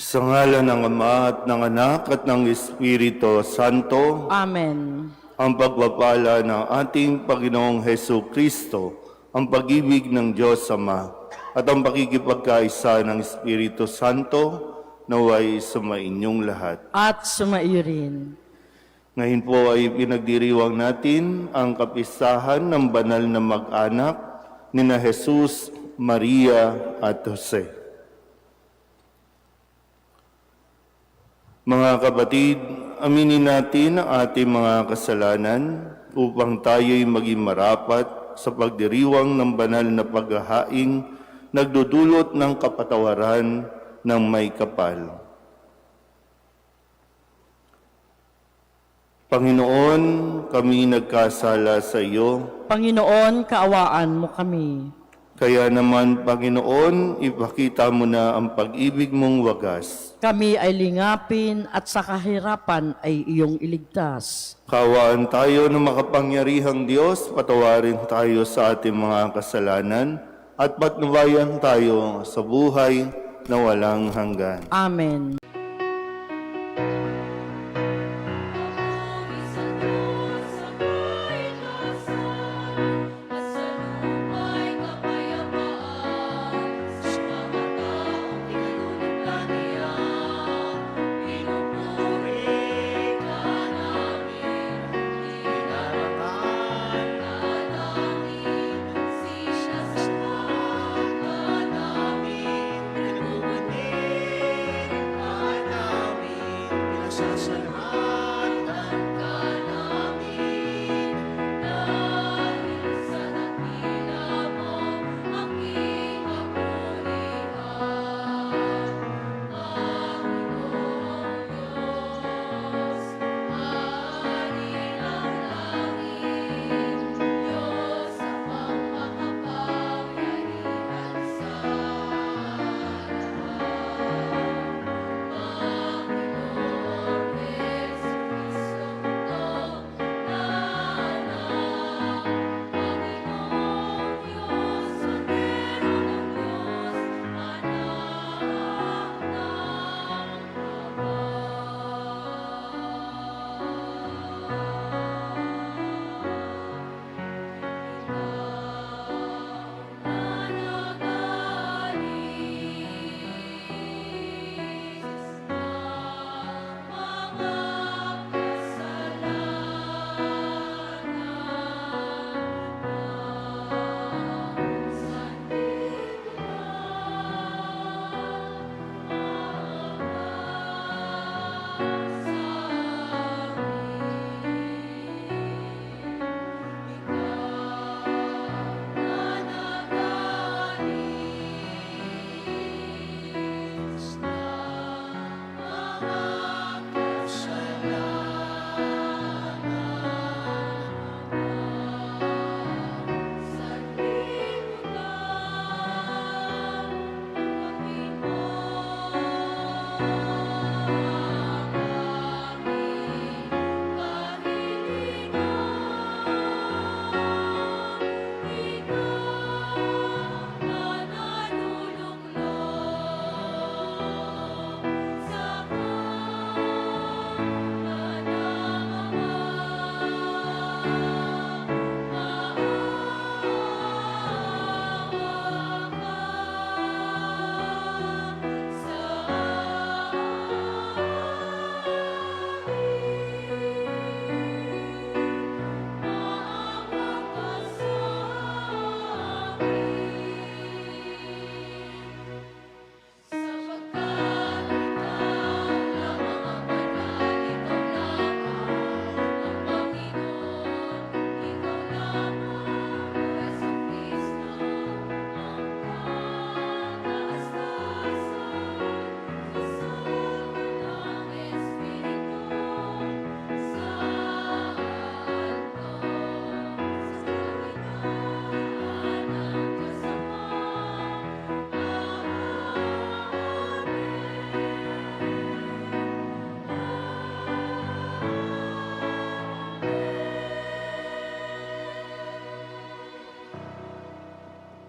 Sa ngalan ng Ama at ng Anak at ng Espiritu Santo, Amen. ang pagpapala ng ating Panginoong Hesu Kristo, ang pag-ibig ng Diyos Ama, at ang pakikipagkaisa ng Espiritu Santo, naway sumainyong lahat. At sumaiyo rin. Ngayon po ay pinagdiriwang natin ang kapistahan ng banal na mag-anak nina Jesus, Maria at Jose. Mga kapatid, aminin natin ang ating mga kasalanan upang tayo'y maging marapat sa pagdiriwang ng banal na paghahaing nagdudulot ng kapatawaran ng may kapal. Panginoon, kami nagkasala sa iyo. Panginoon, kaawaan mo kami. Kaya naman, Panginoon, ipakita mo na ang pag-ibig mong wagas. Kami ay lingapin at sa kahirapan ay iyong iligtas. Kaawaan tayo ng makapangyarihang Diyos, patawarin tayo sa ating mga kasalanan at patnubayan tayo sa buhay na walang hanggan. Amen.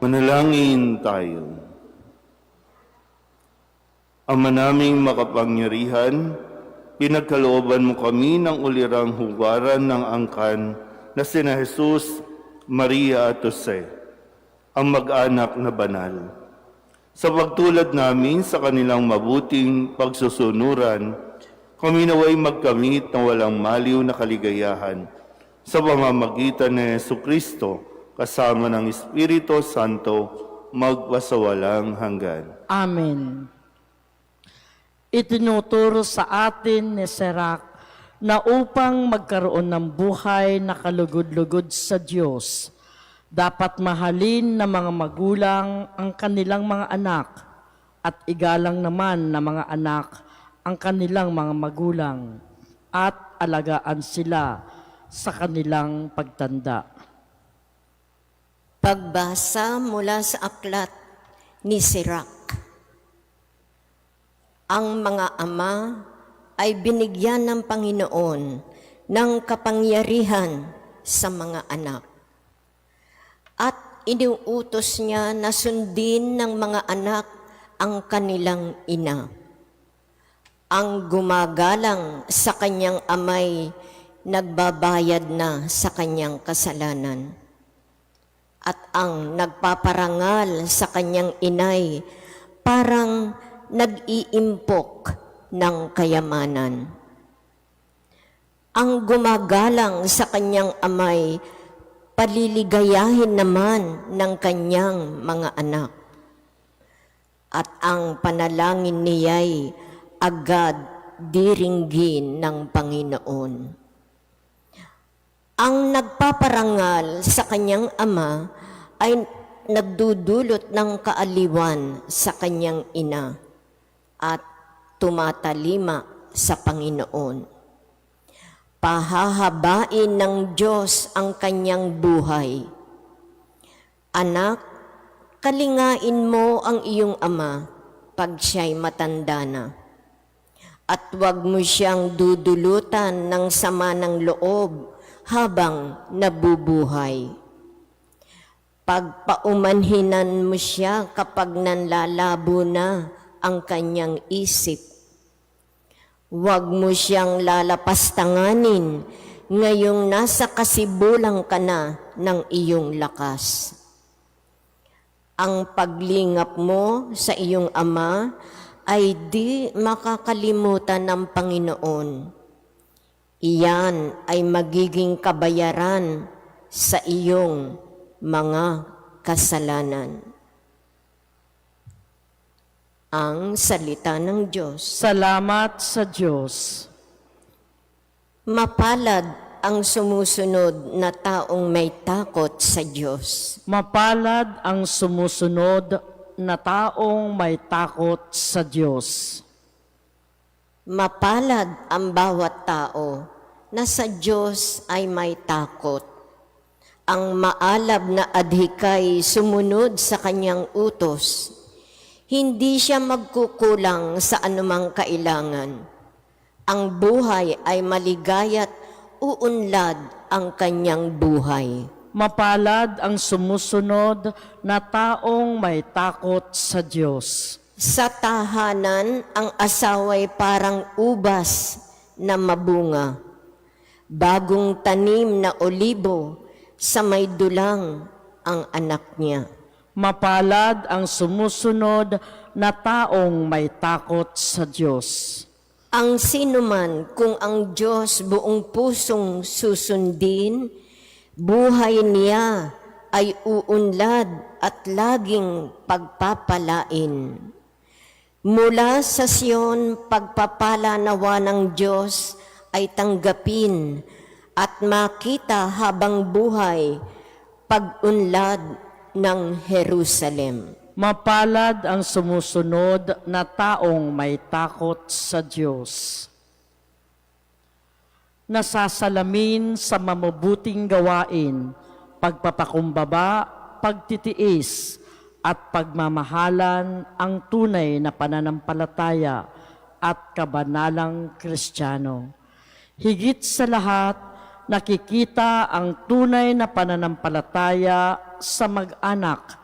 Manalangin tayo. Ama naming makapangyarihan, pinagkalooban mo kami ng ulirang hugaran ng angkan na sina Jesus, Maria at Jose, ang mag-anak na banal. Sa pagtulad namin sa kanilang mabuting pagsusunuran, kami naway magkamit ng walang maliw na kaligayahan sa pamamagitan ni Jesucristo kasama ng Espiritu Santo magpasawalang hanggan. Amen. Itinuturo sa atin ni Sirach na upang magkaroon ng buhay na kalugod-lugod sa Diyos, dapat mahalin ng mga magulang ang kanilang mga anak at igalang naman ng mga anak ang kanilang mga magulang at alagaan sila sa kanilang pagtanda. Pagbasa mula sa aklat ni Sirach. Ang mga ama ay binigyan ng Panginoon ng kapangyarihan sa mga anak. At iniuutos niya na sundin ng mga anak ang kanilang ina. Ang gumagalang sa kanyang amay, nagbabayad na sa kanyang kasalanan. At ang nagpaparangal sa kanyang inay, parang nag-iimpok ng kayamanan. Ang gumagalang sa kanyang amay, paliligayahin naman ng kanyang mga anak. At ang panalangin niya'y agad diringgin ng Panginoon. Ang nagpaparangal sa kanyang ama ay nagdudulot ng kaaliwan sa kanyang ina at tumatalima sa Panginoon. Pahahabain ng Diyos ang kanyang buhay. Anak, kalingain mo ang iyong ama pag siya'y matanda na. At huwag mo siyang dudulutan ng sama ng loob habang nabubuhay. Pagpaumanhinan mo siya kapag nanlalabo na ang kanyang isip. Huwag mo siyang lalapastanganin ngayong nasa kasibulang ka na ng iyong lakas. Ang paglingap mo sa iyong ama ay di makakalimutan ng Panginoon. Iyan ay magiging kabayaran sa iyong mga kasalanan. Ang salita ng Diyos. Salamat sa Diyos. Mapalad ang sumusunod na taong may takot sa Diyos. Mapalad ang sumusunod na taong may takot sa Diyos. Mapalad ang bawat tao na sa Diyos ay may takot. Ang maalab na adhikay sumunod sa kanyang utos. Hindi siya magkukulang sa anumang kailangan. Ang buhay ay maligaya't uunlad ang kanyang buhay. Mapalad ang sumusunod na taong may takot sa Diyos. Sa tahanan, ang asawa'y parang ubas na mabunga. Bagong tanim na olibo, sa may dulang ang anak niya. Mapalad ang sumusunod na taong may takot sa Diyos. Ang sinuman kung ang Diyos buong pusong susundin, buhay niya ay uunlad at laging pagpapalain. Mula sa Sion, pagpapala nawa ng Diyos ay tanggapin at makita habang buhay pag-unlad ng Jerusalem. Mapalad ang sumusunod na taong may takot sa Diyos. Nasasalamin sa mabubuting gawain, pagpapakumbaba, pagtitiis, at pagmamahalan ang tunay na pananampalataya at kabanalang Kristiyano. Higit sa lahat, nakikita ang tunay na pananampalataya sa mag-anak,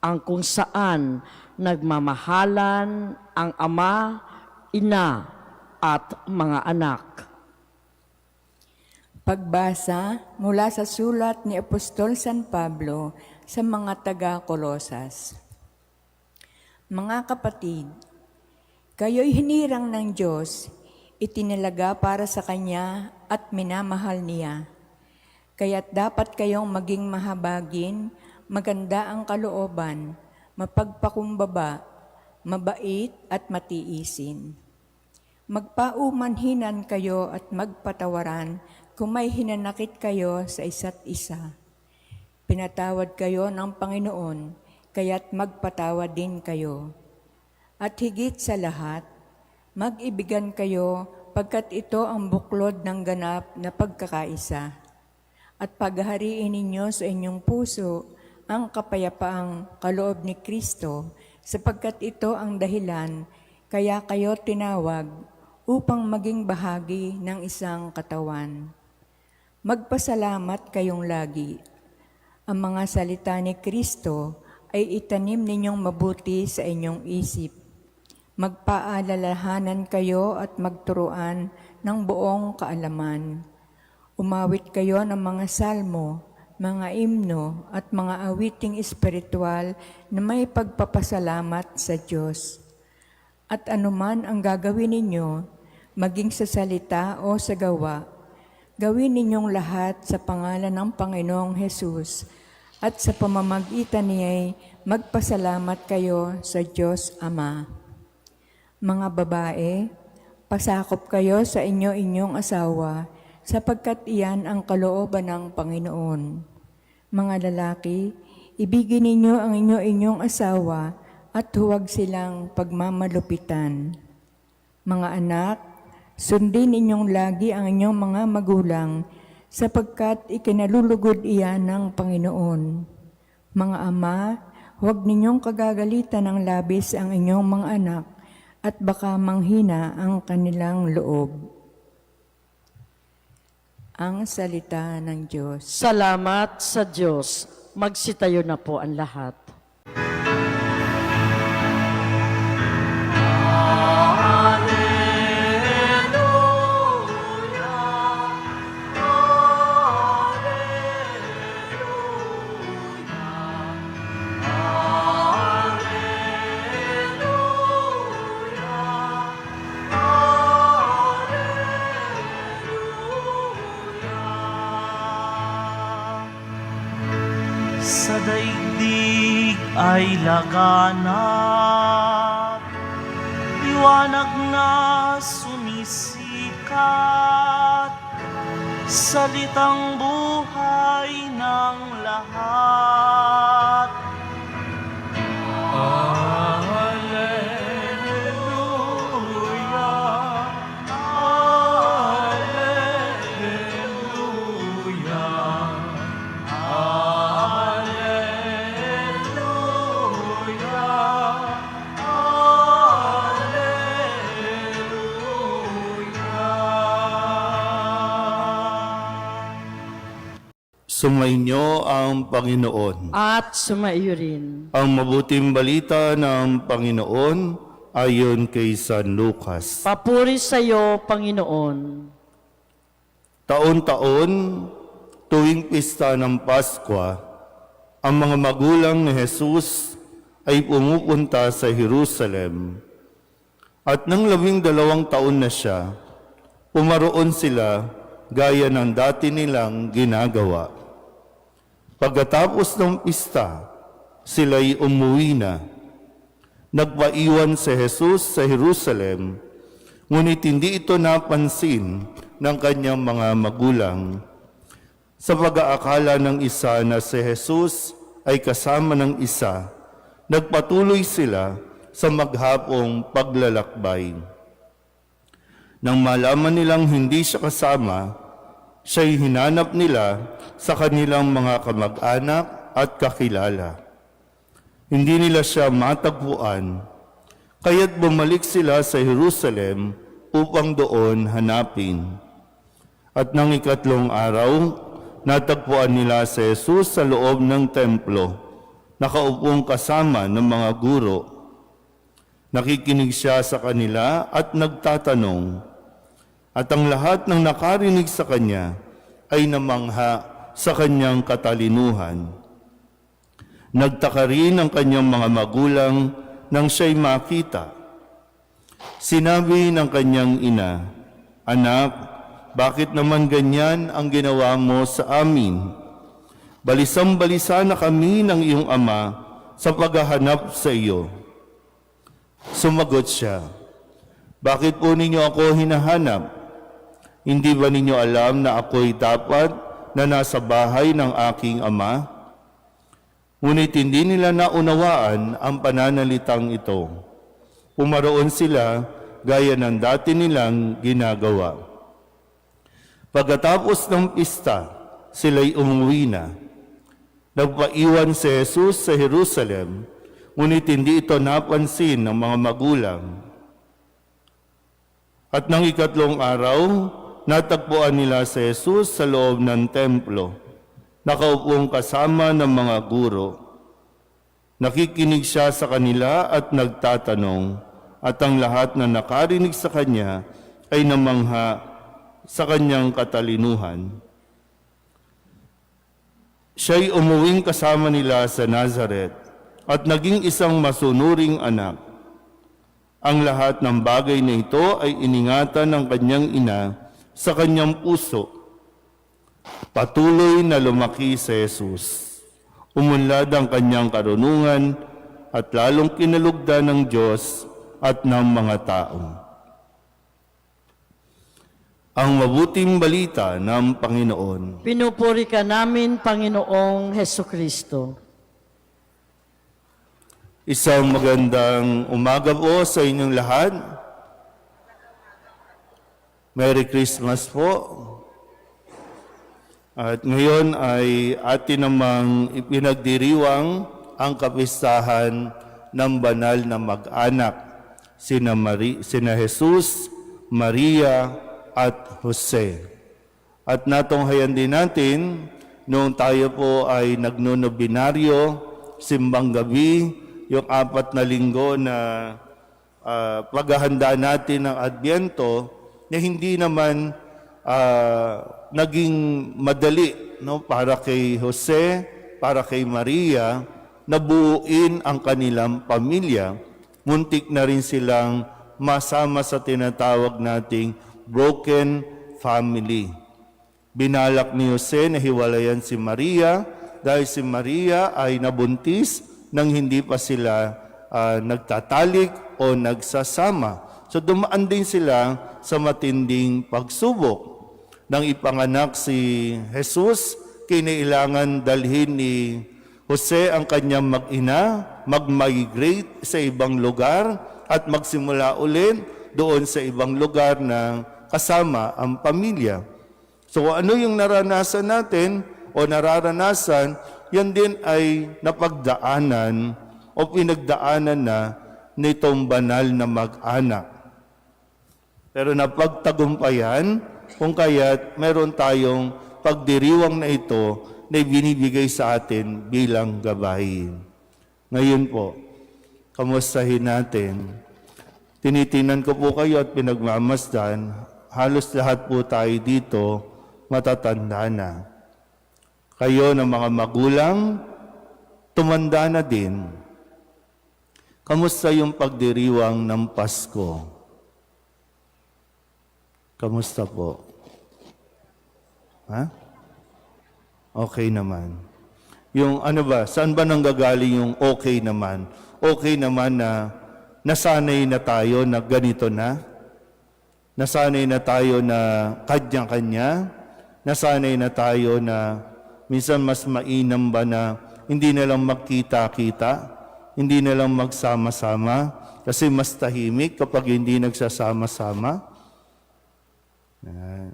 ang kung saan nagmamahalan ang ama, ina, at mga anak. Pagbasa mula sa sulat ni Apostol San Pablo sa mga taga-Kolosas. Mga kapatid, kayo'y hinirang ng Diyos, itinalaga para sa Kanya at minamahal Niya. Kaya't dapat kayong maging mahabagin, maganda ang kalooban, mapagpakumbaba, mabait at matiisin. Magpaumanhinan kayo at magpatawaran kung may hinanakit kayo sa isa't isa. Pinatawad kayo ng Panginoon, kaya't magpatawad din kayo. At higit sa lahat, mag-ibigan kayo pagkat ito ang buklod ng ganap na pagkakaisa. At paghariin ninyo sa inyong puso ang kapayapaang kaloob ni Kristo, sapagkat ito ang dahilan kaya kayo tinawag upang maging bahagi ng isang katawan. Magpasalamat kayong lagi. Ang mga salita ni Kristo ay itanim ninyong mabuti sa inyong isip. Magpaalalahanan kayo at magturuan ng buong kaalaman. Umawit kayo ng mga salmo, mga imno at mga awiting espiritual na may pagpapasalamat sa Diyos. At anuman ang gagawin ninyo, maging sa salita o sa gawa, gawin ninyong lahat sa pangalan ng Panginoong Hesus at sa pamamagitan niya'y magpasalamat kayo sa Diyos Ama. Mga babae, pasakop kayo sa inyong asawa sapagkat iyan ang kalooban ng Panginoon. Mga lalaki, ibigin ninyo ang inyong asawa at huwag silang pagmamalupitan. Mga anak, sundin ninyong lagi ang inyong mga magulang sapagkat ikinalulugod iyan ng Panginoon. Mga ama, huwag ninyong kagagalitan ng labis ang inyong mga anak at baka manghina ang kanilang loob. Ang salita ng Diyos. Salamat sa Diyos. Magsitayo na po ang lahat. Sa daigdig ay laganap, liwanag na sumisikat, salitang buhay ng lahat. Alleluia, Alleluia. Sumainyo ang Panginoon. At sumaiyo rin. Ang mabuting balita ng Panginoon ayon kay San Lucas. Papuri sa iyo, Panginoon. Taon-taon, tuwing pista ng Paskwa, ang mga magulang ni Jesus ay pumupunta sa Jerusalem. At nang 12 taon na siya, pumaroon sila gaya ng dati nilang ginagawa. Pagkatapos ng pista, sila'y umuwi na. Nagpaiwan si Jesus sa Jerusalem, ngunit hindi ito napansin ng kanyang mga magulang. Sa pag-aakala ng isa na si Jesus ay kasama ng isa, nagpatuloy sila sa maghapong paglalakbay. Nang malaman nilang hindi siya kasama, siya'y hinanap nila sa kanilang mga kamag-anak at kakilala. Hindi nila siya matagpuan, kaya't bumalik sila sa Jerusalem upang doon hanapin. At nang 3 araw, natagpuan nila si Jesus sa loob ng templo, nakaupong kasama ng mga guro. Nakikinig siya sa kanila at nagtatanong, at ang lahat ng nakarinig sa kanya ay namangha sa kanyang katalinuhan. Nagtaka rin ang kanyang mga magulang nang siya'y makita. Sinabi ng kanyang ina, "Anak, bakit naman ganyan ang ginawa mo sa amin? Balisang-balisa na kami ng iyong ama sa paghahanap sa iyo." Sumagot siya, "Bakit po ninyo ako hinahanap? Hindi ba ninyo alam na ako'y dapat na nasa bahay ng aking ama?" Ngunit hindi nila naunawaan ang pananalitang ito. Pumaroon sila gaya ng dati nilang ginagawa. Pagkatapos ng pista, sila'y umuwi na. Nagpaiwan si Jesus sa Jerusalem, ngunit hindi ito napansin ng mga magulang. At nang ikatlong araw, natagpuan nila si Jesus sa loob ng templo, nakaupong kasama ng mga guro. Nakikinig siya sa kanila at nagtatanong, at ang lahat na nakarinig sa kanya ay namangha sa kanyang katalinuhan. Siya'y umuwing kasama nila sa Nazaret at naging isang masunuring anak. Ang lahat ng bagay na ito ay iningatan ng kanyang ina sa kanyang puso. Patuloy na lumaki si Jesus. Umunlad ang kanyang karunungan at lalong kinalugdan ng Diyos at ng mga tao. Ang mabuting balita ng Panginoon. Pinupuri ka namin, Panginoong Hesukristo. Isang magandang umaga po sa inyong lahat. Merry Christmas po. At ngayon ay atin namang ipinagdiriwang ang kapistahan ng banal na mag-anak, sina Jesus, Maria, at Jose. At natunghayan din natin, noong tayo po ay nagnonobinaryo, simbang gabi, yung 4 na linggo na paghahanda natin ng Adbyento, na hindi naman naging madali, no, para kay Jose, para kay Maria, nabuuin ang kanilang pamilya. Muntik na rin silang masama sa tinatawag nating broken family. Binalak ni Jose na hiwalayan si Maria dahil si Maria ay nabuntis nang hindi pa sila nagtatalik o nagsasama. So dumaan din sila sa matinding pagsubok. Nang ipanganak si Jesus, kinailangan dalhin ni Jose ang kanyang mag-ina, mag-migrate sa ibang lugar at magsimula ulit doon sa ibang lugar na kasama ang pamilya. So ano yung naranasan natin o nararanasan, yan din ay napagdaanan o pinagdaanan na nitong banal na mag-anak. Pero napagtagumpayan kung kaya't meron tayong pagdiriwang na ito na binibigay sa atin bilang gabay. Ngayon po, kamustahin natin. Tinitinan ko po kayo at pinagmamasdan, halos lahat po tayo dito matatanda na. Kayo ng mga magulang, tumanda na din. Kamusta yung pagdiriwang ng Pasko? Kamusta po? Ha? Okay naman. Yung ano ba, saan ba nanggagaling yung okay naman? Okay naman na nasanay na tayo na ganito na? Nasanay na tayo na kanya-kanya? Nasanay na tayo na minsan mas mainam ba na hindi na lang magkita-kita? Hindi na lang magsama-sama? Kasi mas tahimik kapag hindi nagsasama-sama?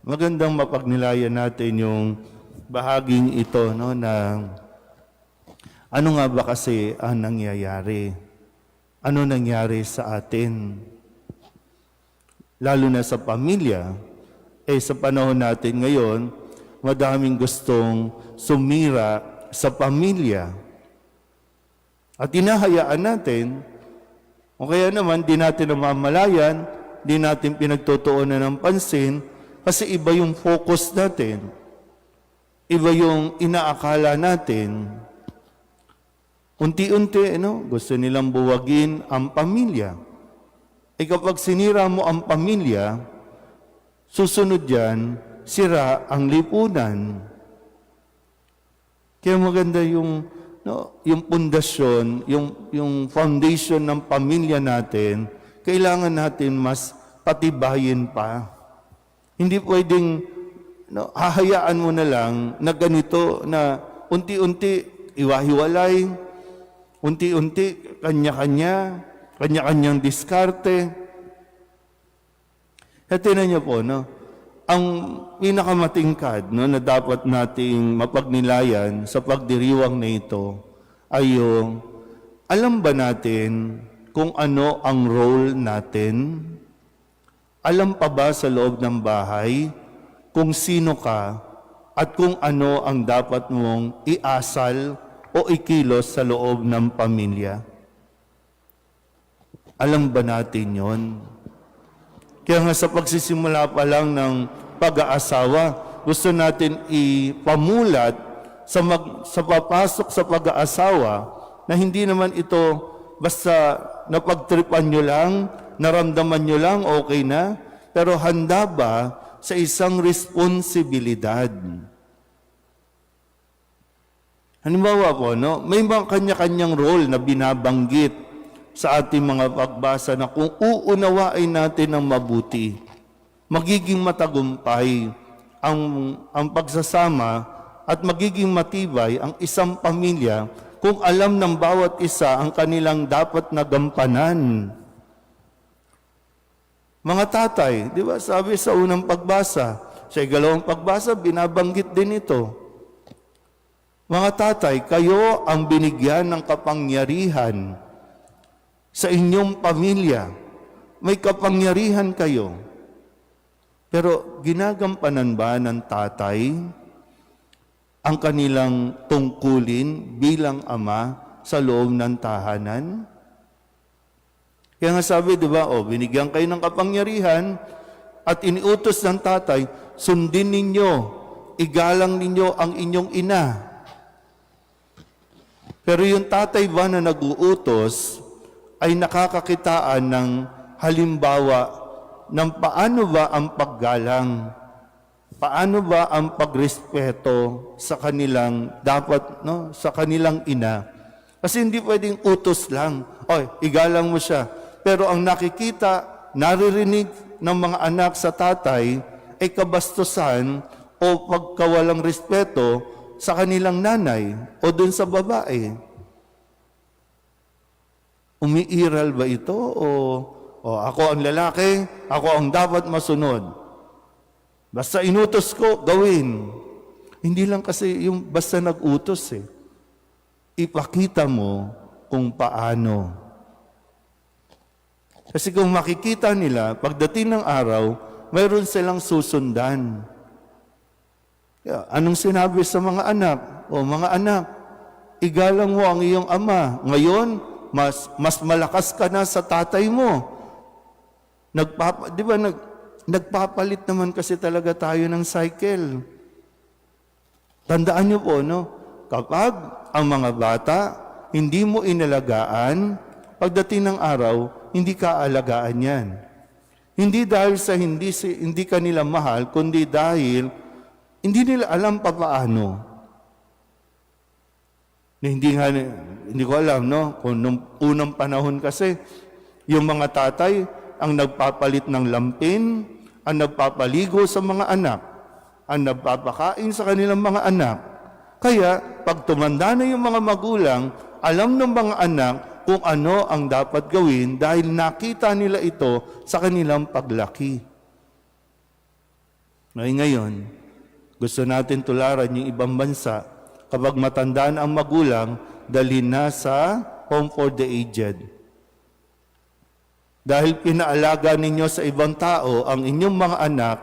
Magandang mapagnilayan natin yung bahaging ito, no, na ano nga ba kasi ang nangyayari? Ano nangyari sa atin? Lalo na sa pamilya, sa panahon natin ngayon, madaming gustong sumira sa pamilya. At hinahayaan natin O kaya naman, di natin namamalayan, di natin pinagtutuunan ng pansin, kasi iba yung focus natin. Iba yung inaakala natin. Unti-unti, gusto nilang buwagin ang pamilya. Kapag sinira mo ang pamilya, susunod yan, sira ang lipunan. Kaya maganda yung pundasyon, yung foundation ng pamilya natin, kailangan natin mas patibayin pa. Hindi pwedeng hahayaan mo na lang na ganito, na unti-unti iwahiwalay, unti-unti kanya-kanyang diskarte. At tinan niyo po, ang pinakamatingkad na dapat nating mapagnilayan sa pagdiriwang na ito ay yung, alam ba natin kung ano ang role natin? Alam pa ba sa loob ng bahay kung sino ka at kung ano ang dapat mong iasal o ikilos sa loob ng pamilya? Alam ba natin yon? Kaya nga sa pagsisimula pa lang ng pag-aasawa, gusto natin ipamulat sa papasok sa pag-aasawa na hindi naman ito basta napagtripan nyo lang, naramdaman nyo lang, okay na, pero handa ba sa isang responsibilidad? Halimbawa po, may mga kanya-kanyang role na binabanggit sa ating mga pagbasa na kung uunawain natin ng mabuti, magiging matagumpay ang pagsasama at magiging matibay ang isang pamilya kung alam ng bawat isa ang kanilang dapat na gampanan. Mga tatay, di ba, sabi sa unang pagbasa, sa ikalawang pagbasa, binabanggit din ito. Mga tatay, kayo ang binigyan ng kapangyarihan sa inyong pamilya. May kapangyarihan kayo. Pero ginagampanan ba ng tatay ang kanilang tungkulin bilang ama sa loob ng tahanan? Kaya nga sabi, di ba, binigyan kayo ng kapangyarihan at iniutos ng tatay, sundin ninyo, igalang ninyo ang inyong ina. Pero yung tatay ba na nag-uutos ay nakakakitaan ng halimbawa ng paano ba ang paggalang, paano ba ang pagrespeto sa kanilang sa kanilang ina. Kasi hindi pwedeng utos lang, igalang mo siya. Pero ang nakikita, naririnig ng mga anak sa tatay ay kabastusan o pagkawalang respeto sa kanilang nanay o dun sa babae. Umiiral ba ito o ako ang lalaki, ako ang dapat masunod? Basta inutos ko, gawin. Hindi lang kasi yung basta nag-utos Ipakita mo kung paano. Kasi kung makikita nila, pagdating ng araw, mayroon silang susundan. Anong sinabi sa mga anak? Mga anak, igalang mo ang iyong ama. Ngayon, mas malakas ka na sa tatay mo. Nagpapalit naman kasi talaga tayo ng cycle. Tandaan niyo po, kapag ang mga bata hindi mo inalagaan, pagdating ng araw, hindi ka alagaan yan. Hindi dahil sa hindi ka nila mahal, kundi dahil hindi nila alam paano. Hindi ko alam, kung nung unang panahon kasi, yung mga tatay ang nagpapalit ng lampin, ang nagpapaligo sa mga anak, ang nagpapakain sa kanilang mga anak. Kaya, pag tumanda na yung mga magulang, alam ng mga anak kung ano ang dapat gawin dahil nakita nila ito sa kanilang paglaki. Ngayon, gusto natin tularan yung ibang bansa. Kapag matandaan ang magulang, dalhin na sa home for the aged. Dahil pinaalaga ninyo sa ibang tao ang inyong mga anak,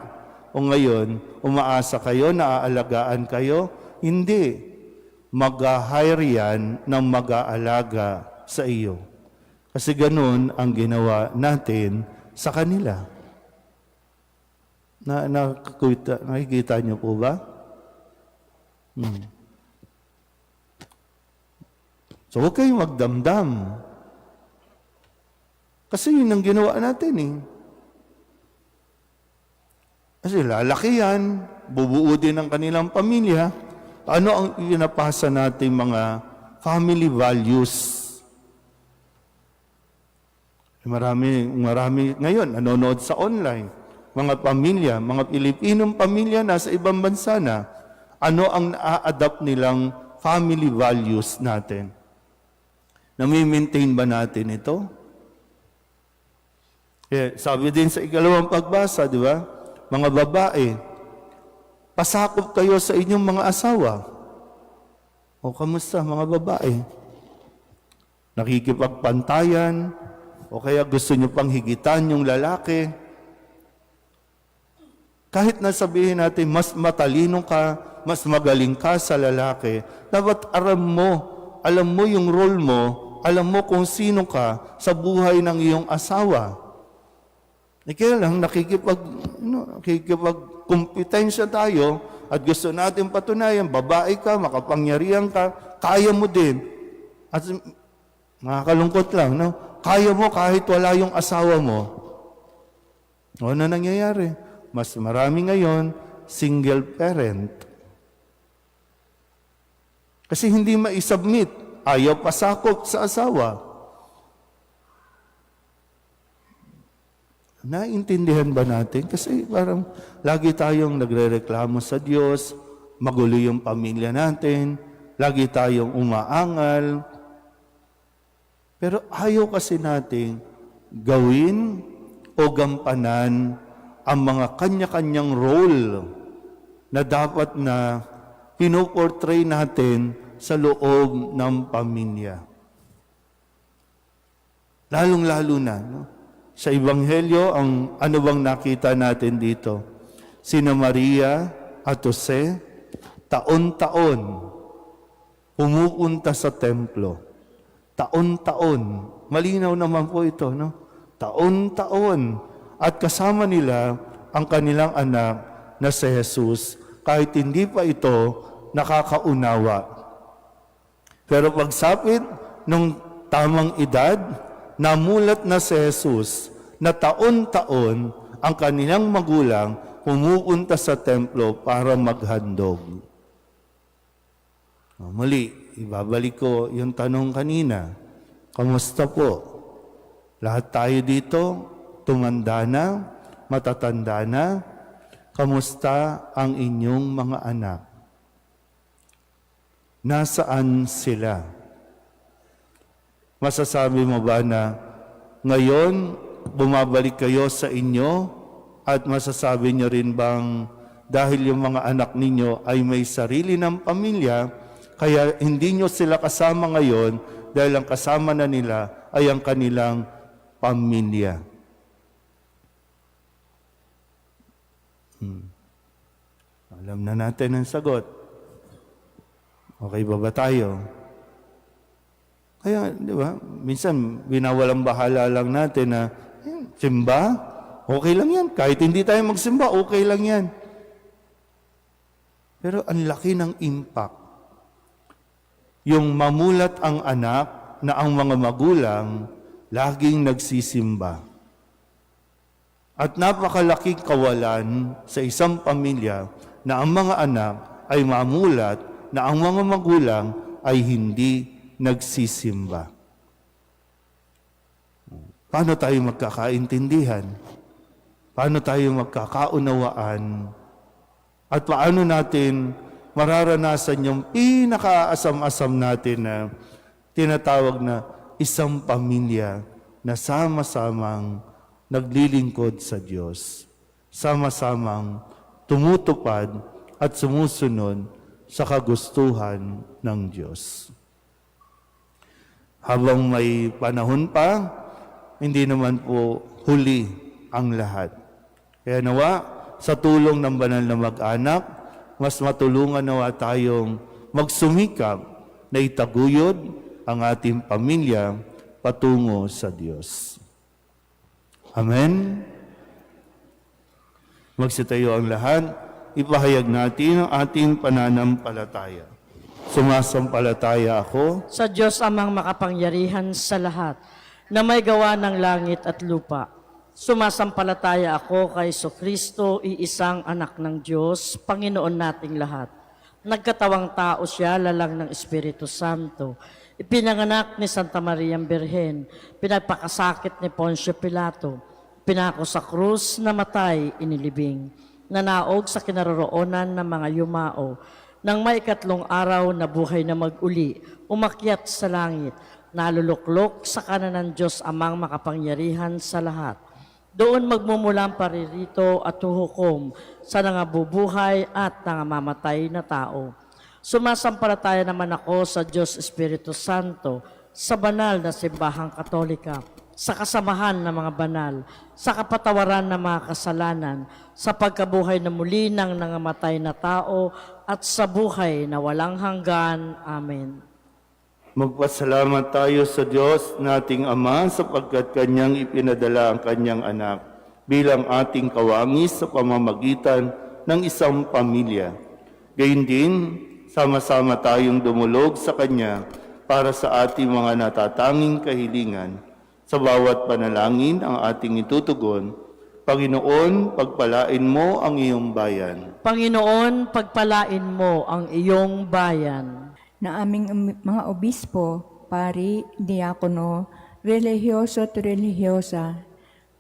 o ngayon, umaasa kayo na aalagaan kayo, hindi. Mag-hire yan ng mag-aalaga sa iyo. Kasi ganun ang ginawa natin sa kanila. Nakikita niyo po ba? So huwag kayong magdamdam. Kasi yun ang ginawa natin eh. Kasi lalaki yan, bubuo din ang kanilang pamilya. Ano ang pinapasa natin mga family values? Marami ngayon nanonood sa online. Mga pamilya, mga Pilipinong pamilya nasa ibang bansa na. Ano ang na-adapt nilang family values natin? Nami-maintain ba natin ito? Sabi din sa ikalawang pagbasa, di ba? Mga babae, pasakop kayo sa inyong mga asawa. O kamusta mga babae? Nakikipagpantayan, o kaya gusto nyo pang higitan yung lalaki. Kahit na sabihin natin, mas matalino ka, mas magaling ka sa lalaki, dapat alam mo yung role mo, alam mo kung sino ka sa buhay ng iyong asawa. Kaya lang, nakikipagkompetensya tayo at gusto natin patunayan, babae ka, makapangyarihan ka, kaya mo din. At nakakalungkot lang, no? Kaya mo kahit wala yung asawa mo. Ano na nangyayari? Mas marami ngayon, single parent. Kasi hindi maisubmit, ayaw pasakop sa asawa. Naintindihan ba natin? Kasi parang lagi tayong nagrereklamo sa Diyos, magulo yung pamilya natin, lagi tayong umaangal. Pero ayaw kasi nating gawin o gampanan ang mga kanya-kanyang role na dapat na pinoportray natin sa loob ng pamilya. Lalong-lalo na, no? Sa Ebanghelyo, ano bang nakita natin dito? Sina Maria at Jose, taon-taon, pumupunta sa templo. Taon-taon. Malinaw naman po ito, no? Taon-taon. At kasama nila ang kanilang anak na si Jesus, kahit hindi pa ito nakakaunawa. Pero pagsapit ng tamang edad, namulat na si Jesus na taon-taon ang kanilang magulang pumupunta sa templo para maghandog. Muli, ibabalik ko yung tanong kanina. Kamusta po? Lahat tayo dito, tumanda na, matatanda na. Kamusta ang inyong mga anak? Nasaan sila? Masasabi mo ba na ngayon bumabalik kayo sa inyo at masasabi nyo rin bang dahil yung mga anak ninyo ay may sarili ng pamilya, kaya hindi nyo sila kasama ngayon dahil ang kasama na nila ay ang kanilang pamilya? Alam na natin ang sagot. Okay ba ba tayo? Kaya, di ba, minsan binawalang bahala lang natin na, simba, okay lang yan. Kahit hindi tayo magsimba, okay lang yan. Pero ang laki ng impact. Yung mamulat ang anak na ang mga magulang laging nagsisimba. At napakalaking kawalan sa isang pamilya na ang mga anak ay mamulat na ang mga magulang ay hindi nagsisimba. Paano tayo magkakaintindihan? Paano tayo magkakaunawaan? At paano natin mararanasan yung pinakaasam-asam natin na tinatawag na isang pamilya na sama-samang naglilingkod sa Diyos, sama-samang tumutupad at sumusunod sa kagustuhan ng Diyos. Habang may panahon pa, hindi naman po huli ang lahat. Kaya nawa, sa tulong ng banal na mag-anak, mas matulungan nawa tayong magsumikap na itaguyod ang ating pamilya patungo sa Diyos. Amen. Magsitayo ang lahat, ipahayag natin ang ating pananampalataya. Sumasampalataya ako Sa Diyos amang makapangyarihan sa lahat, na may gawa ng langit at lupa. Sumasampalataya ako kay Kristo, iisang anak ng Diyos, Panginoon nating lahat. Nagkatawang tao siya, lalang ng Espiritu Santo. Ipinanganak ni Santa Maria Birhen, pinagpakasakit ni Poncio Pilato, pinako sa krus, namatay, inilibing, nanaog sa kinaroroonan ng mga yumao, nang may 3 araw na buhay na mag-uli, umakyat sa langit, naluluklok sa kanan ng Diyos amang makapangyarihan sa lahat. Doon magmumulang paririto at huhukom sa nangabubuhay at nangamamatay na tao. Sumasampalataya naman ako sa Diyos Espiritu Santo, sa banal na simbahang Katolika, sa kasamahan ng mga banal, sa kapatawaran ng mga kasalanan, sa pagkabuhay na muli ng nangamatay na tao, at sa buhay na walang hanggan. Amen. Magpasalamat tayo sa Diyos nating Ama sapagkat Kanyang ipinadala ang Kanyang anak bilang ating kawangis sa pamamagitan ng isang pamilya. Gayun din, sama-sama tayong dumulog sa Kanya para sa ating mga natatanging kahilingan. Sa bawat panalangin ang ating itutugon, Panginoon, pagpalain mo ang iyong bayan. Panginoon, pagpalain mo ang iyong bayan. Na aming mga obispo, pari, diakono, relihiyoso at relihiyosa,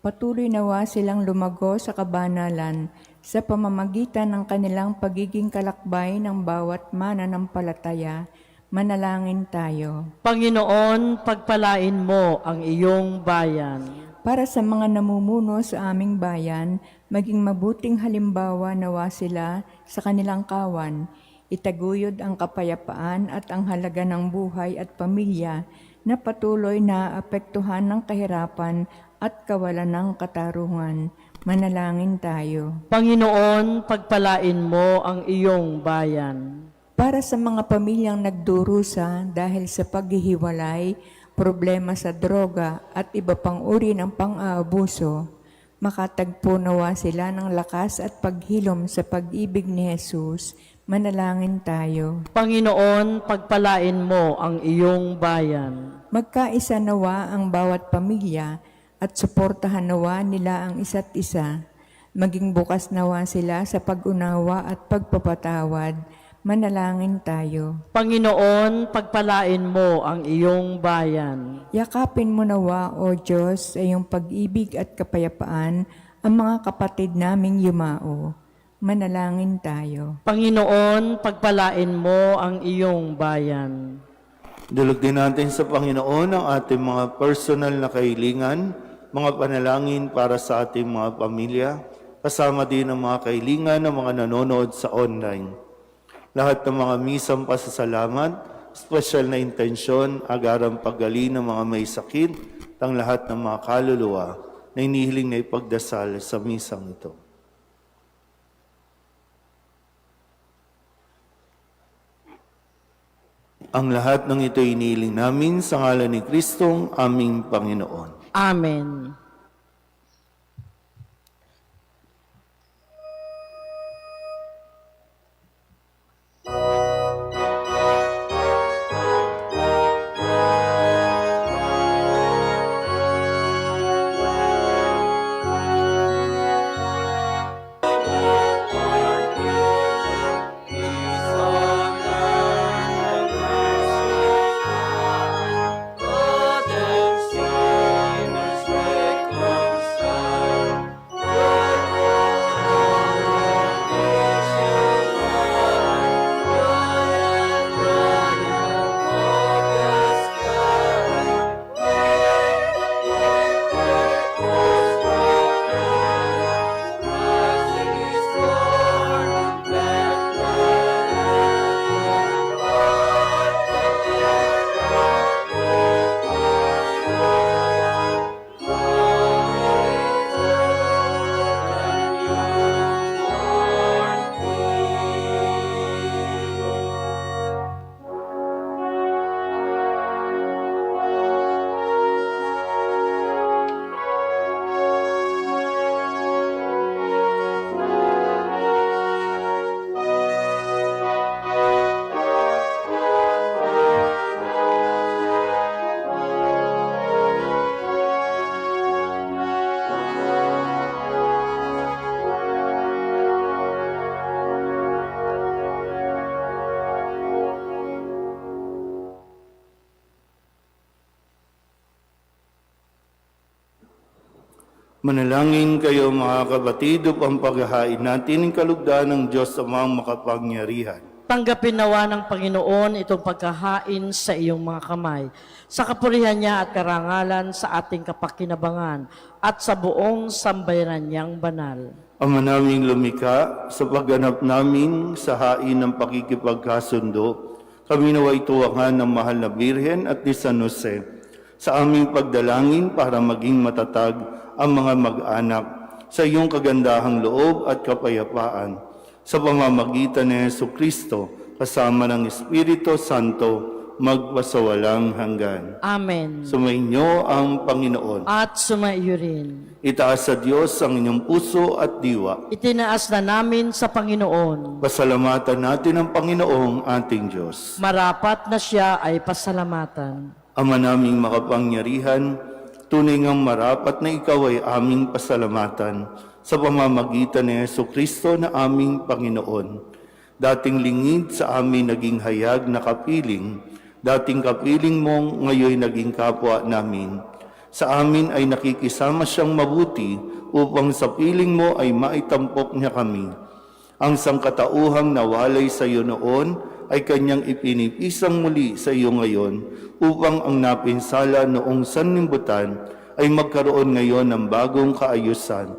patuloy nawa silang lumago sa kabanalan sa pamamagitan ng kanilang pagiging kalakbay ng bawat mananampalataya. Manalangin tayo. Panginoon, pagpalain mo ang iyong bayan. Para sa mga namumuno sa aming bayan, maging mabuting halimbawa nawa sila sa kanilang kawan. Itaguyod ang kapayapaan at ang halaga ng buhay at pamilya na patuloy na apektuhan ng kahirapan at kawalan ng katarungan. Manalangin tayo. Panginoon, pagpalain mo ang iyong bayan. Para sa mga pamilyang nagdurusa dahil sa paghihiwalay, problema sa droga at iba pang uri ng pang-aabuso, makatagpo nawa sila ng lakas at paghilom sa pag-ibig ni Jesus. Manalangin tayo. Panginoon, pagpalain mo ang iyong bayan. Magkaisa nawa ang bawat pamilya at suportahan nawa nila ang isa't isa. Maging bukas nawa sila sa pag-unawa at pagpapatawad. Manalangin tayo. Panginoon, pagpalain mo ang iyong bayan. Yakapin mo nawa, O Diyos, sa iyong pag-ibig at kapayapaan ang mga kapatid naming yumao. Manalangin tayo. Panginoon, pagpalain mo ang iyong bayan. Dulog din natin sa Panginoon ang ating mga personal na kahilingan, mga panalangin para sa ating mga pamilya, kasama din ang mga kahilingan ng mga nanonood sa online. Lahat ng mga misang pasasalamat, special na intensyon, agarang paggaling ng mga may sakit, ang lahat ng mga kaluluwa na inihiling na ipagdasal sa misang ito. Ang lahat ng ito inihiling namin sa ngalan ni Kristong aming Panginoon. Amen. Manalangin kayo mga kapatid upang paghahain natin ang kalugdan ng Diyos Amang makapangyarihan. Tanggapin nawa ng Panginoon itong pagkahain sa iyong mga kamay, sa kapurihan niya at karangalan sa ating kapakinabangan at sa buong sambayanan niyang banal. Ama naming lumikha, sa pagganap namin sa hain ng pakikipagkasundo, kami naway tuwangan ng mahal na Birhen at ni San Jose sa aming pagdalangin para maging matatag ang mga mag-anak sa iyong kagandahang loob at kapayapaan sa pamamagitan ni Jesucristo kasama ng Espiritu Santo magpasawalang hanggan. Amen. Sumainyo ang Panginoon. At sumaiyo rin. Itaas sa Diyos ang inyong puso at diwa. Itinaas na namin sa Panginoon. Pasalamatan natin ang Panginoong ating Diyos. Marapat na siya ay pasalamatan. Ama naming makapangyarihan, tunay ngang marapat na ikaw ay aming pasalamatan sa pamamagitan ni Jesucristo na aming Panginoon. Dating lingid sa amin naging hayag na kapiling, dating kapiling mong ngayon naging kapwa namin. Sa amin ay nakikisama siyang mabuti upang sa piling mo ay maitampok niya kami. Ang sangkatauhang nawalay sa iyo noon ay kanyang ipinipisang muli sa iyo ngayon upang ang napinsala noong sanlibutan ay magkaroon ngayon ng bagong kaayusan.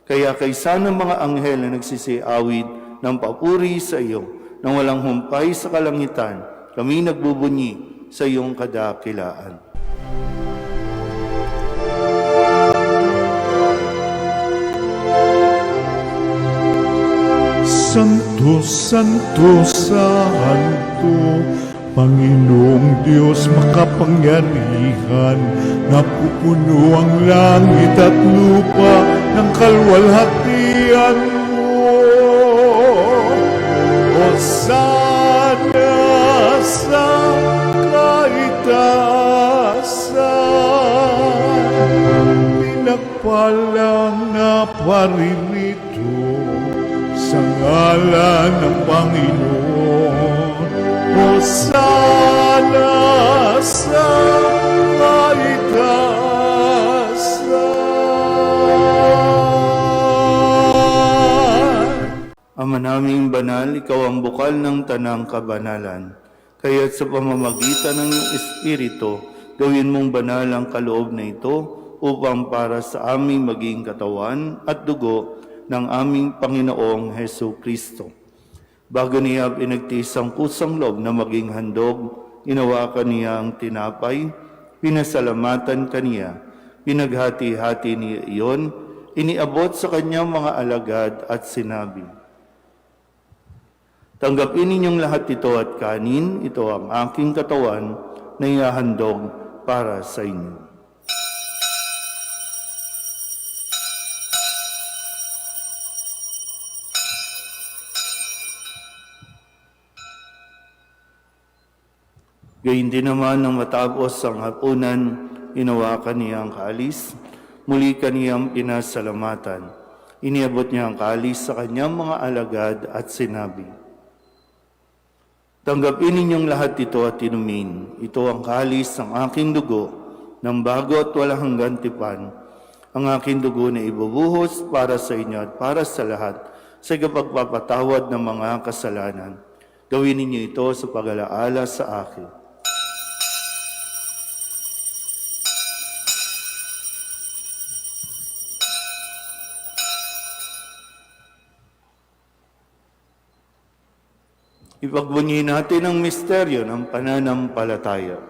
Kaya kaysa ng mga anghel na nagsisiawid ng papuri sa iyo nang walang humpay sa kalangitan, kami nagbubunyi sa iyong kadakilaan. Santo, Santo, Santo, Panginoong Diyos makapangyarihan, napupuno ang langit at lupa ng kalwalhatian mo. Hosana sa kaitaasan, pinagpalang na paririto sa ngalan ng Panginoon. Hosana sa kaitaasan. Ama naming banal, ikaw ang bukal ng tanang kabanalan. Kaya't sa pamamagitan ng iyong Espiritu, gawin mong banal ang kaloob na ito upang para sa aming maging katawan at dugo ng aming Panginoong Hesu Kristo. Bago niya pinagtiis ang kusang loob na maging handog, inawakan niya ang tinapay, pinasalamatan kaniya, pinaghati-hati niya iyon, iniabot sa kanyang mga alagad at sinabi, "Tanggapin ninyong lahat ito at kanin, ito ang aking katawan na ihahandog para sa inyo." Gayun din naman nang matapos ang hapunan, inawakan niya ang kalis, muli kaniyang pinasalamatan. Iniabot niya ang kalis sa kanyang mga alagad at sinabi, "Tanggapin ninyong lahat ito at inumin. Ito ang kalis ng aking dugo, ng bago at walang hanggang tipan. Ang aking dugo na ibubuhos para sa inyo at para sa lahat sa kapagpapatawad ng mga kasalanan. Gawin ninyo ito sa pag-alaala sa akin." Ipagbunyi natin ang misteryo ng pananampalataya.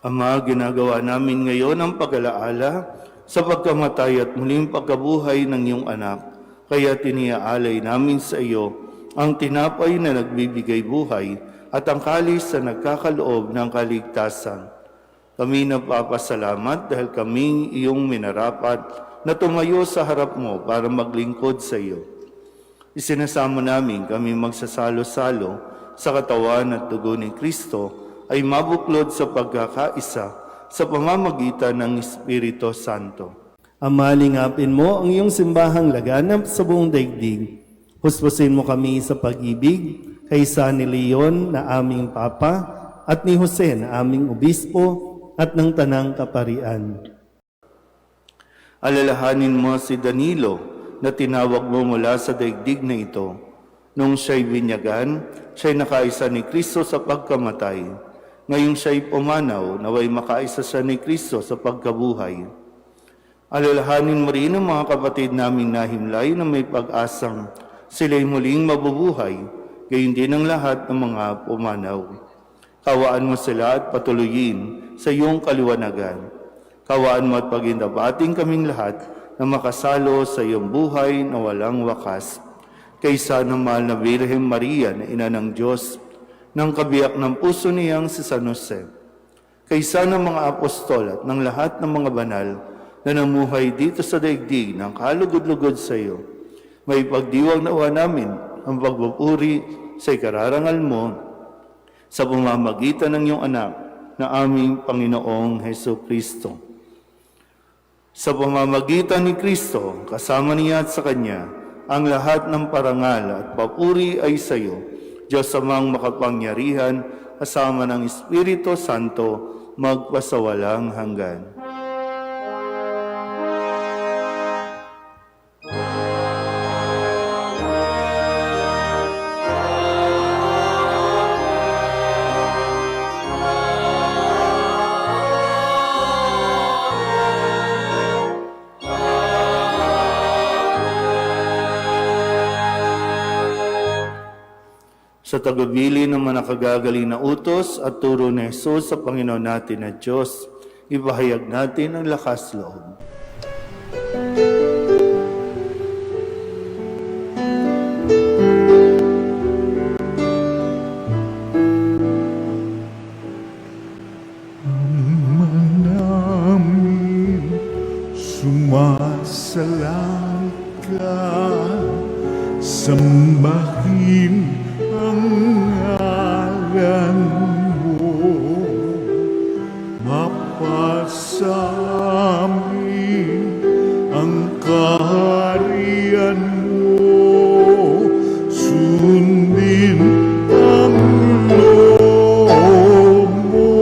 Ama, ginagawa namin ngayon ang pag-alaala sa pagkamatay at muling pagkabuhay ng iyong anak. Kaya tiniaalay namin sa iyo ang tinapay na nagbibigay buhay at ang kalis na nagkakaloob ng kaligtasan. Kami napapasalamat dahil kaming iyong minarapat na tumayo sa harap mo para maglingkod sa iyo. Isinasamo namin kami magsasalo-salo sa katawan at dugo ni Kristo ay mabuklod sa pagkakaisa sa pamamagitan ng Espiritu Santo. Ama, lingapin mo ang iyong simbahang laganap sa buong daigdig. Huspusin mo kami sa pag-ibig kay San Leon na aming Papa at ni Jose na aming Obispo at ng Tanang Kaparian. Alalahanin mo si Danilo na tinawag mo mula sa daigdig na ito. Nung siya'y binyagan, siya'y nakaisa ni Kristo sa pagkamatay. Ngayong siya'y pumanaw, naway makaisa siya ni Kristo sa pagkabuhay. Alalahanin mo rin ang mga kapatid naming nahimlay na may pag-asang sila'y muling mabubuhay, gayon din ang lahat ng mga pumanaw. Kawaan mo sila at patuloyin sa iyong kaliwanagan. Kawaan mo at pagindabating kaming lahat na makasalo sa iyong buhay na walang wakas. Kaysa ng mahal na Birhen Maria na ina ng Diyos, ng kabiyak ng puso niyang si San Jose. Kaysa ng mga apostol at ng lahat ng mga banal na namuhay dito sa daigdig ng kalugod-lugod sa iyo, may pagdiwang nawa namin ang pagpupuri sa ikararangal mo sa pamamagitan ng iyong anak na aming Panginoong Heso Kristo. Sa pamamagitan ni Kristo, kasama niya at sa Kanya, ang lahat ng parangal at papuri ay sa iyo, Diyos amang makapangyarihan, kasama ng Espiritu Santo, magpasawalang hanggan. Sa tagubilin ng mga nakagagaling na utos at turo ni Jesus sa Panginoon natin na Diyos, ipahayag natin ang lakas loob. Ama namin, sumasalangit ka, sambahin ang ngalan mo, mapasamin ang kaharian mo, sundin ang loob mo,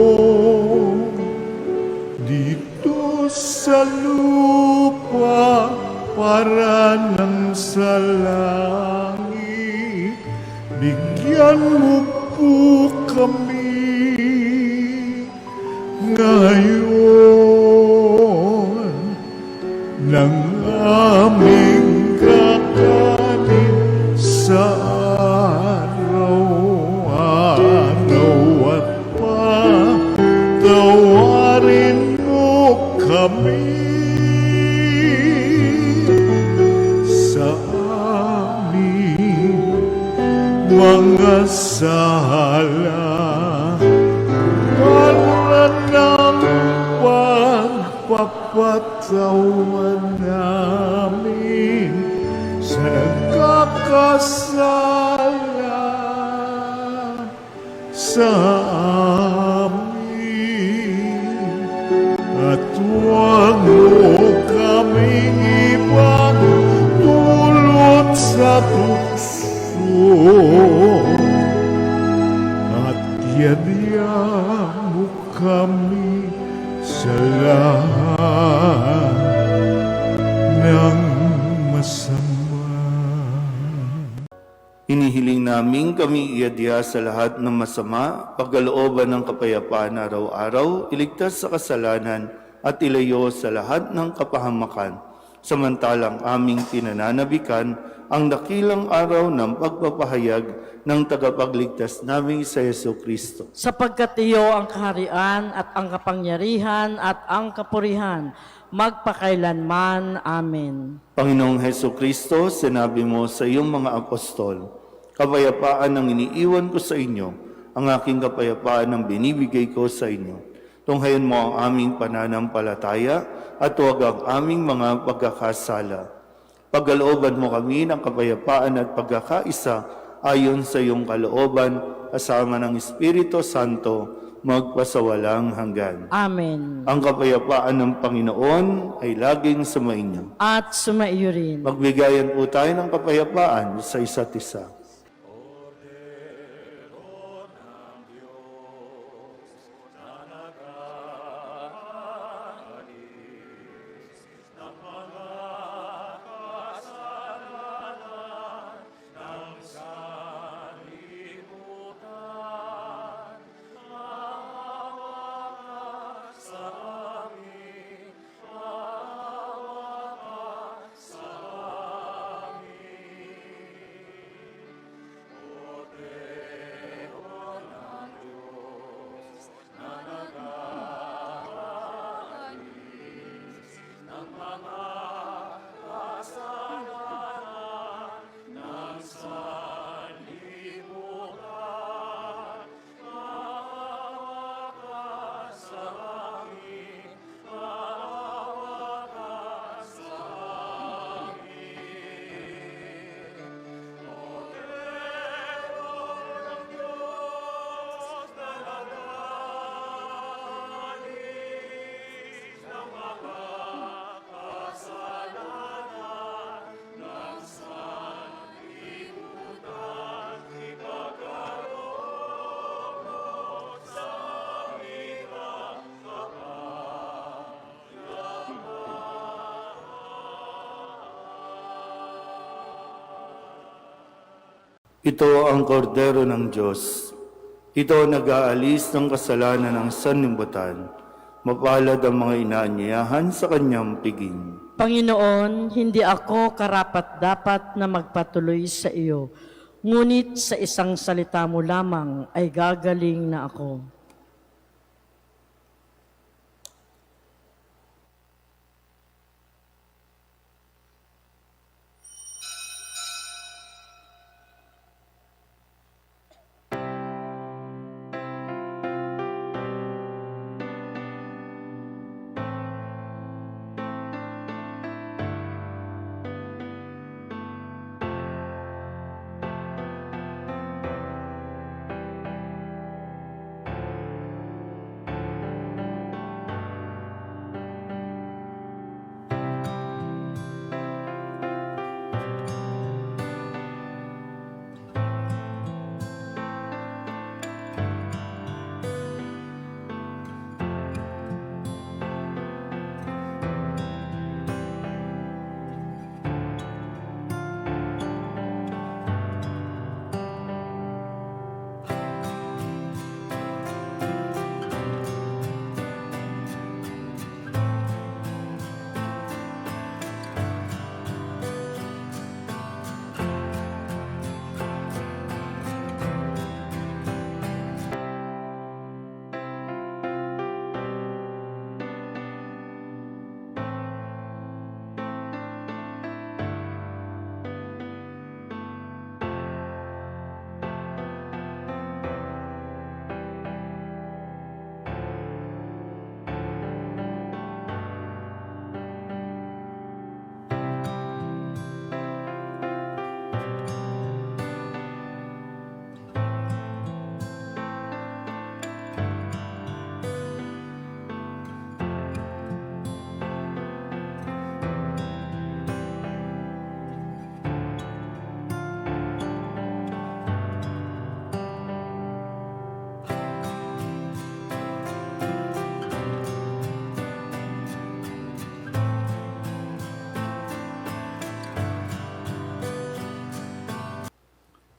dito sa lupa para ng sa langit. Bigyan mo po kami ngayon ng aming kakanin sa araw-araw at patawarin mo kami sa aming mga sala, para ng pagpapatawan namin sa nagkakasala sa amin, at huwag mo kaming ipagdulot sa tukso, at yadya mo kami sa lahat ng masama. Hinihiling namin kami iadya sa lahat ng masama, pagkalooban ng kapayapaan araw-araw, iligtas sa kasalanan at ilayo sa lahat ng kapahamakan, samantalang aming pinananabikan ang dakilang araw ng pagpapahayag ng tagapagligtas naming sa Yesu Kristo. Sapagkat iyo ang kaharian at ang kapangyarihan at ang kapurihan, magpakailanman. Amen. Panginoong Heso Kristo, sinabi mo sa iyong mga apostol, Kapayapaan ang iniiwan ko sa inyo, ang aking kapayapaan ang binibigay ko sa inyo. Tunghayan mo ang aming pananampalataya at huwag ang aming mga pagkakasala. Pagkalooban mo kami ng kapayapaan at pagkakaisa ayon sa iyong kalooban, kasama ng Espiritu Santo, magpasawalang hanggan. Amen. Ang kapayapaan ng Panginoon ay laging sumainyo. At sumaiyo rin. Magbigayan po tayo ng kapayapaan sa isa't isa. Ito ang kordero ng Diyos. Ito nag-aalis ng kasalanan ng sanlibutan. Mapalad ang mga inaanyayahan sa kanyang piging. Panginoon, hindi ako karapat-dapat na magpatuloy sa iyo, ngunit sa isang salita mo lamang ay gagaling na ako.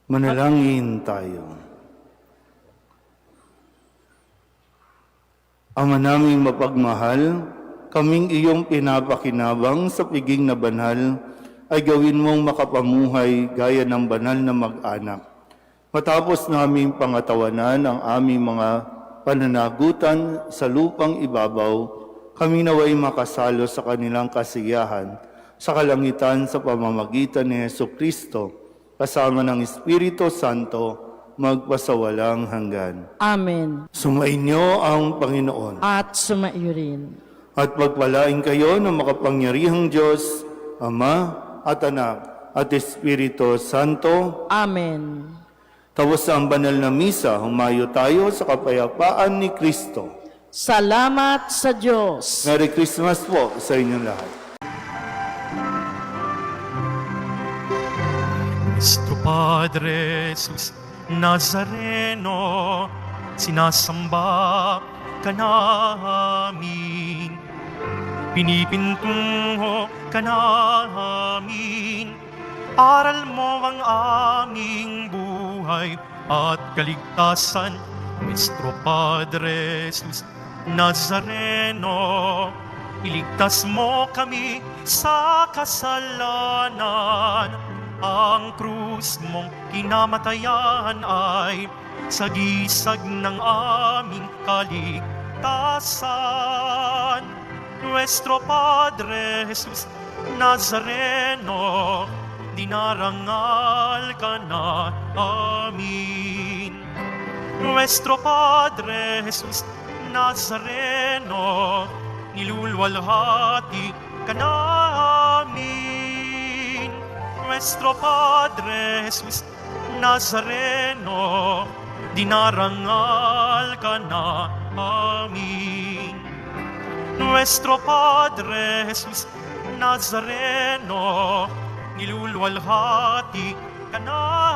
Manalangin tayo. Ama naming mapagmahal, kaming iyong pinapakinabang sa piging na banal, ay gawin mong makapamuhay gaya ng banal na mag-anak. Matapos naming pangatawanan ang aming mga pananagutan sa lupang ibabaw, kami naway makasalo sa kanilang kasiyahan sa kalangitan sa pamamagitan ni Jesucristo kasama ng Espiritu Santo, magpasawalang hanggan. Amen. Sumainyo ang Panginoon. At sumaiyo rin. At pagpalain kayo ng makapangyarihang Diyos, Ama at Anak at Espiritu Santo. Amen. Tapos ang banal na misa, humayo tayo sa kapayapaan ni Kristo. Salamat sa Diyos. Merry Christmas po sa inyong lahat. Nuestro Padre Jesus Nazareno, sinasamba ka namin, pinipintungo ka namin, aral mo ang aming buhay at kaligtasan. Nuestro Padre Jesus Nazareno, iligtas mo kami sa kasalanan. Ang krus mong kinamatayan ay sagisag ng aming kaligtasan. Nuestro Padre Jesus Nazareno, dinarangal ka na amin. Nuestro Padre Jesus Nazareno, nilulwalhati ka namin. Nuestro Padre Jesus Nazareno, dinarangal ka na amin. Nuestro Padre Jesus Nazareno, nilulwalhati ka namin.